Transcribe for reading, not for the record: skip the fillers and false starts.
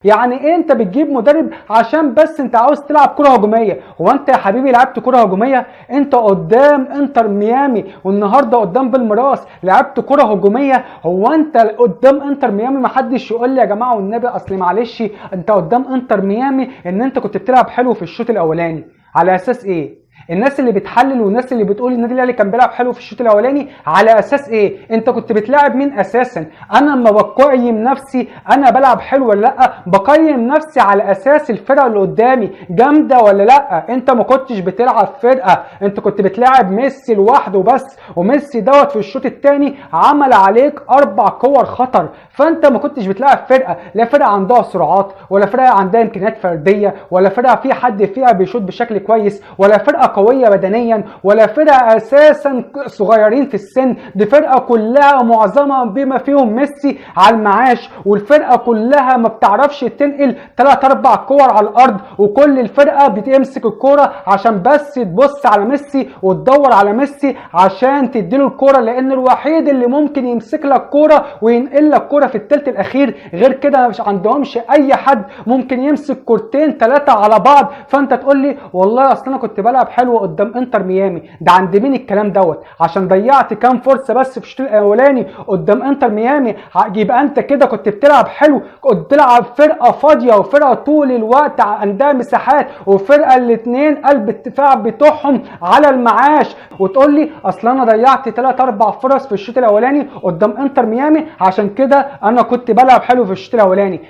يعني ايه انت بتجيب مدرب عشان بس انت عاوز تلعب كرة هجومية؟ هو انت يا حبيبي لعبت كرة هجومية؟ انت قدام انتر ميامي والنهارده قدام بالميراس لعبت كرة هجومية؟ هو انت قدام انتر ميامي محدش يقول لي يا جماعة والنبي اصل معلش انت قدام انتر ميامي ان انت كنت بتلعب حلو في الشوط الاولاني. على اساس ايه؟ الناس اللي بتحلل والناس اللي بتقول النادي الاهلي كان بيلعب حلو في الشوط الاولاني على اساس ايه؟ انت كنت بتلاعب مين اساسا؟ انا لما بقيم نفسي انا بلعب حلو ولا لا؟ بقيم نفسي على اساس الفرقه اللي قدامي جامده ولا لا؟ انت ما كنتش بتلعب فرقه، انت كنت بتلاعب ميسي لوحده بس، وميسي دوت في الشوط الثاني عمل عليك 4 كور خطر، فانت ما كنتش بتلاعب فرقه، لا فرقه عندها سرعات ولا فرقه عندها امكانيات فرديه ولا فرقه في حد فيها بيشوط بشكل كويس ولا فرقه قويه بدنيا ولا فرقه اساسا صغيرين في السن. دي فرقه كلها معظمها بما فيهم ميسي على المعاش، والفرقه كلها ما بتعرفش تنقل 3 4 كور على الارض، وكل الفرقه بتمسك الكوره عشان بس تبص على ميسي وتدور على ميسي عشان تديله الكوره، لان الوحيد اللي ممكن يمسك لك كوره وينقل لك كوره في الثلث الاخير. غير كده مش عندهمش اي حد ممكن يمسك كورتين 3 على بعض. فانت تقول لي والله اصل انا كنت بلعب حلو قدام انتر ميامي، ده عند مين الكلام دوت؟ عشان ضيعت كام فرصه بس في الشوط الاولاني قدام انتر ميامي يبقى انت كده كنت بتلعب حلو؟ كنت بتلعب فرقه فاضيه وفرقه طول الوقت عندها مساحات، وفرقه الاثنين قلب الدفاع بتوعهم على المعاش، وتقول لي اصل انا ضيعت 3 4 فرص في الشوط الاولاني قدام انتر ميامي عشان كده انا كنت بلعب حلو في الشوط الاولاني؟